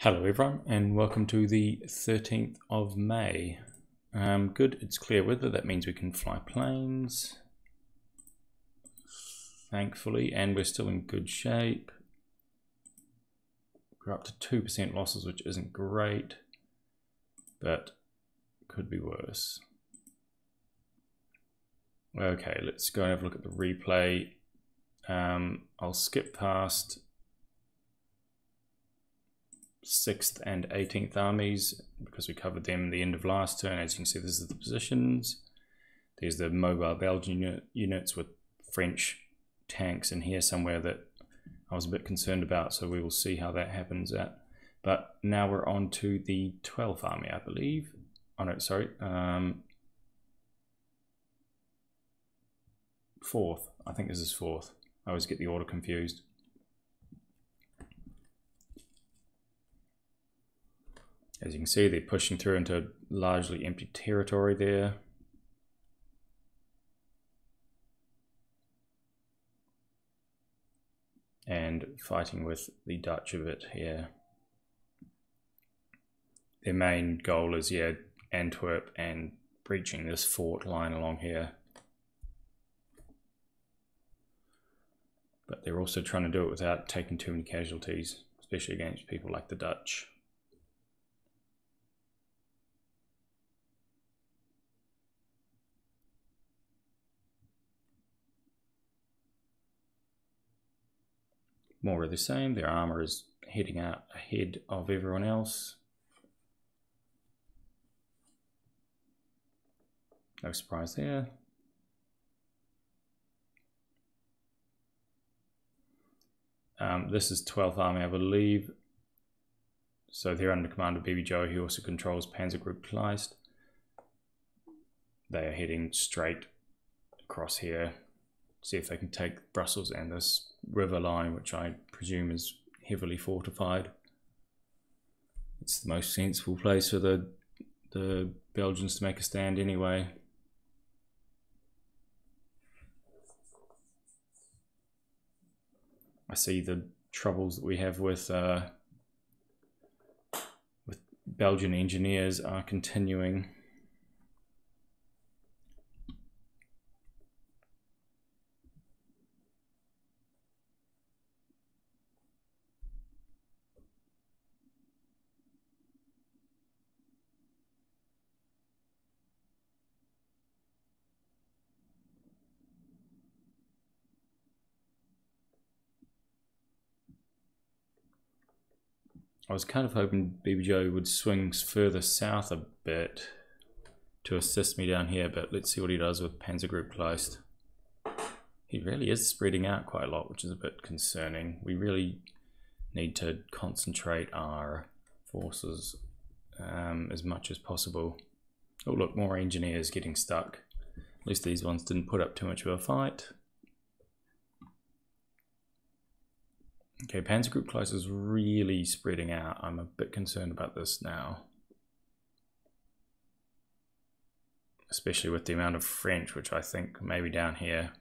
Hello everyone and welcome to the 13th of May. Good, it's clear weather, that means we can fly planes, thankfully, and we're still in good shape. We're up to 2% losses, which isn't great, but could be worse. Okay, let's go and have a look at the replay. I'll skip past 6th and 18th armies because we covered them at the end of last turn. As you can see, this is the positions. There's the mobile Belgian units with French tanks in here somewhere that I was a bit concerned about, so we will see how that happens at. But now we're on to the 12th army, I believe. Oh no, sorry, 4th. I think this is 4th. I always get the order confused. As you can see, they're pushing through into largely empty territory there. And fighting with the Dutch a bit here. Their main goal is, Antwerp and breaching this fort line along here. But they're also trying to do it without taking too many casualties, especially against people like the Dutch. More of the same, their armor is heading out ahead of everyone else. No surprise there. This is 12th Army, I believe. So they're under command of BB Joe. He also controls Panzer Group Kleist. They are heading straight across here. See if they can take Brussels and this river line, which I presume is heavily fortified. It's the most sensible place for the Belgians to make a stand anyway. I see the troubles that we have with Belgian engineers are continuing. I was kind of hoping BB Joe would swing further south a bit to assist me down here, but let's see what he does with Panzer Group Kleist. He really is spreading out quite a lot, which is a bit concerning. We really need to concentrate our forces as much as possible. Oh look, more engineers getting stuck. At least these ones didn't put up too much of a fight. Okay, Panzer Group Kleist is really spreading out. I'm a bit concerned about this now. Especially with the amount of French, which I think maybe down here,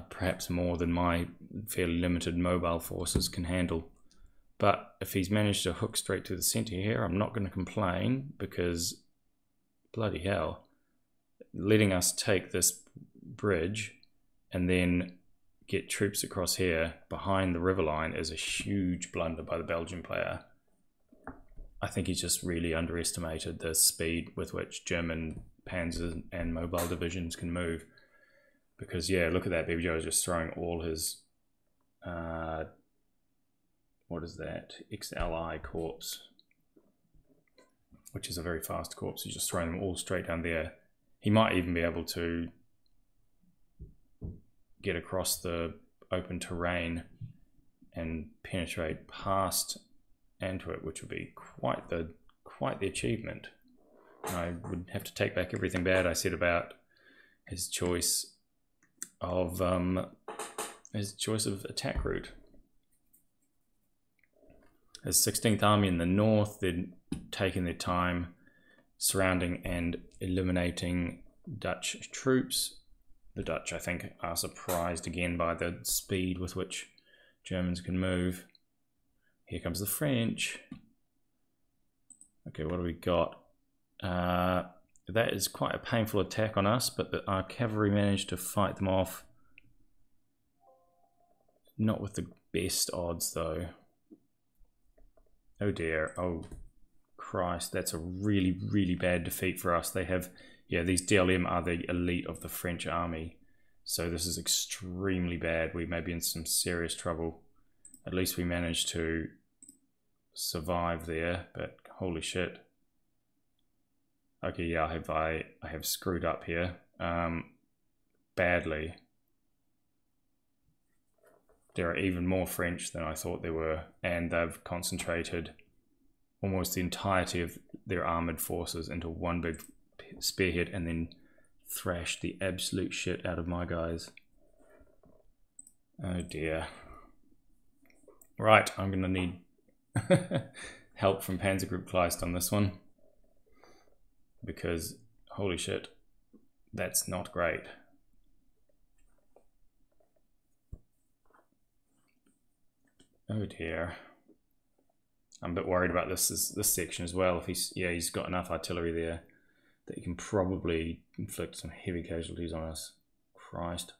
perhaps more than my fairly limited mobile forces can handle. But if he's managed to hook straight to the center here, I'm not going to complain, because bloody hell, letting us take this bridge and then get troops across here behind the river line is a huge blunder by the Belgian player. I think he's just really underestimated the speed with which German panzers and mobile divisions can move. Because yeah, look at that, BB Joe is just throwing all his what is that? XLI corps, which is a very fast corps. He's just throwing them all straight down there. He might even be able to get across the open terrain and penetrate past Antwerp, which would be quite the achievement. I would have to take back everything bad I said about his choice of attack route. His 16th Army in the north, they're taking their time surrounding and eliminating Dutch troops. The Dutch, I think, are surprised again by the speed with which Germans can move. Here comes the French. Okay, what do we got? That is quite a painful attack on us, but our cavalry managed to fight them off. Not with the best odds, though. Oh dear. Oh Christ, that's a really, really bad defeat for us. They have, yeah, these DLM are the elite of the French army. So this is extremely bad. We may be in some serious trouble. At least we managed to survive there, but holy shit. Okay, yeah, I have screwed up here. Badly. There are even more French than I thought there were, and they've concentrated almost the entirety of their armoured forces into one big spearhead and then thrashed the absolute shit out of my guys. Oh dear. Right, I'm going to need help from Panzer Group Kleist on this one, because holy shit, that's not great. Oh dear. I'm a bit worried about this section as well. If he's got enough artillery there that he can probably inflict some heavy casualties on us. Christ.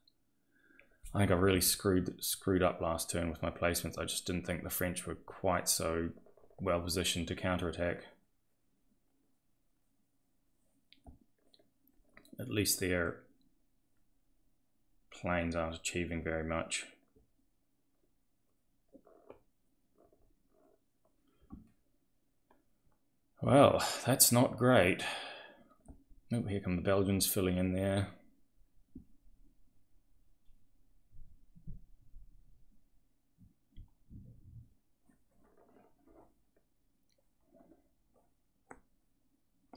I think I really screwed up last turn with my placements. I just didn't think the French were quite so well positioned to counterattack. At least their planes aren't achieving very much. Well, that's not great. Oh, here come the Belgians filling in there.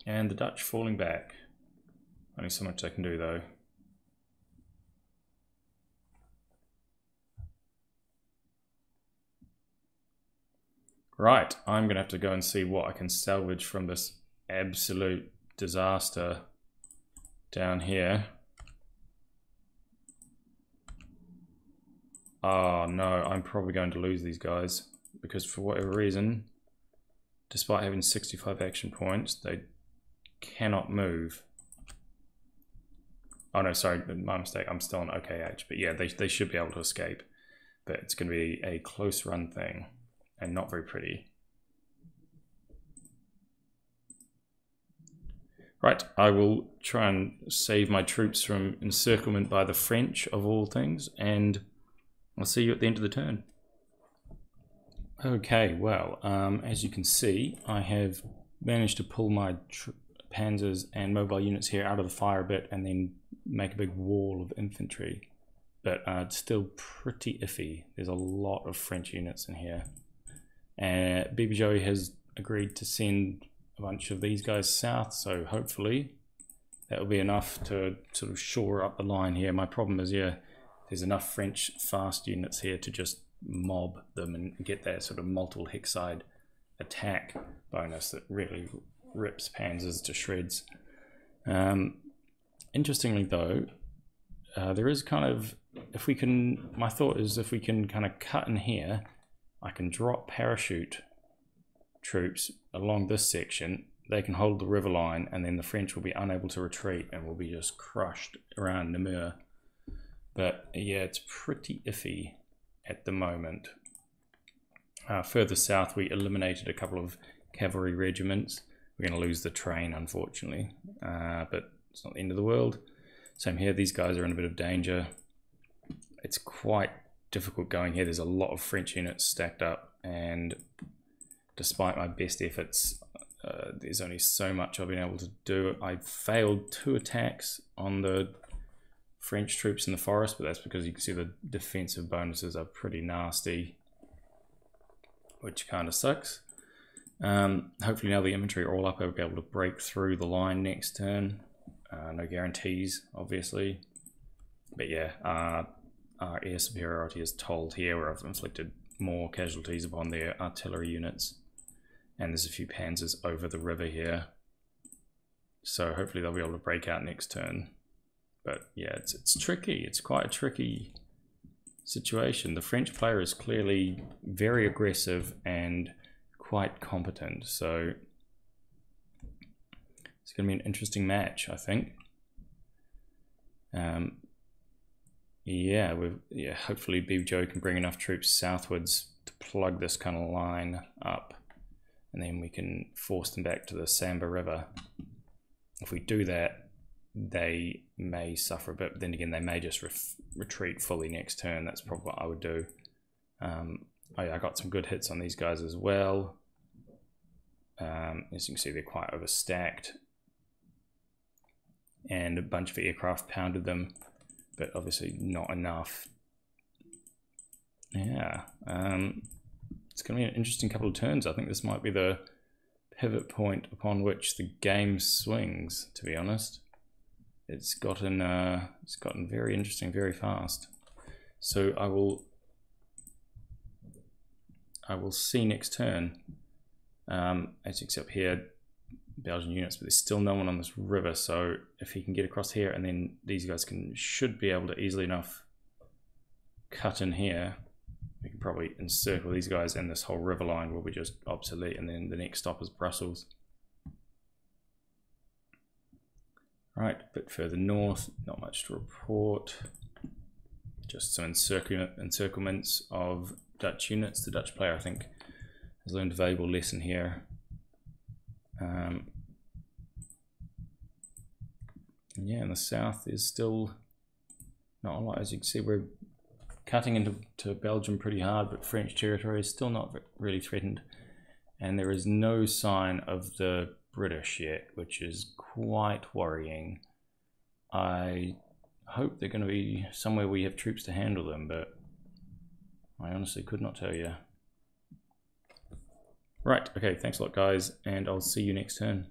And the Dutch falling back. Only so much I can do though. Right, I'm going to have to go and see what I can salvage from this absolute disaster down here. Oh no, I'm probably going to lose these guys because for whatever reason, despite having 65 action points, they cannot move. Oh no, sorry, my mistake, I'm still on OKH, but yeah, they should be able to escape. But it's going to be a close run thing. And not very pretty. Right, I will try and save my troops from encirclement by the French, of all things, and I'll see you at the end of the turn. Okay, well, as you can see, I have managed to pull my panzers and mobile units here out of the fire a bit and then make a big wall of infantry. But it's still pretty iffy. There's a lot of French units in here. BB Joey has agreed to send a bunch of these guys south, so hopefully that will be enough to sort of shore up the line here. My problem is, yeah, there's enough French fast units here to just mob them and get that sort of multiple hexside attack bonus that really rips panzers to shreds. Interestingly though, there is kind of, if we can, my thought is if we can kind of cut in here, I can drop parachute troops along this section. They can hold the river line, and then the French will be unable to retreat and will be just crushed around Namur. But yeah, it's pretty iffy at the moment. Further south, we eliminated a couple of cavalry regiments. We're going to lose the train, unfortunately, but it's not the end of the world. Same here, these guys are in a bit of danger. It's quite difficult going here. There's a lot of French units stacked up, and despite my best efforts, there's only so much I've been able to do. I failed 2 attacks on the French troops in the forest, but that's because you can see the defensive bonuses are pretty nasty, which kind of sucks. Hopefully now the infantry are all up, I'll be able to break through the line next turn. No guarantees, obviously, but yeah, our air superiority is told here, where I've inflicted more casualties upon their artillery units. And there's a few panzers over the river here. So hopefully they'll be able to break out next turn. But yeah, it's tricky. It's quite a tricky situation. The French player is clearly very aggressive and quite competent. So It's going to be an interesting match, I think. Yeah, hopefully Joe can bring enough troops southwards to plug this kind of line up, and then we can force them back to the Samba River. If we do that, they may suffer a bit, but then again, they may just retreat fully next turn. That's probably what I would do. I got some good hits on these guys as well. As you can see, they're quite overstacked, and a bunch of aircraft pounded them, but obviously not enough. Yeah, it's going to be an interesting couple of turns. I think this might be the pivot point upon which the game swings, to be honest. It's gotten very interesting very fast. So I will see next turn. As you can see up here, Belgian units, but there's still no one on this river, so if he can get across here, and then these guys should be able to easily enough cut in here, we can probably encircle these guys, and this whole river line will be just obsolete, and then the next stop is Brussels. Right, a bit further north, not much to report. Just some encirclements of Dutch units. The Dutch player, I think, has learned a valuable lesson here. Yeah, in the south is still not a lot. As you can see, we're cutting into Belgium pretty hard, but French territory is still not really threatened. And there is no sign of the British yet, which is quite worrying. I hope they're going to be somewhere we have troops to handle them, but I honestly could not tell you. Right, okay, thanks a lot guys, and I'll see you next turn.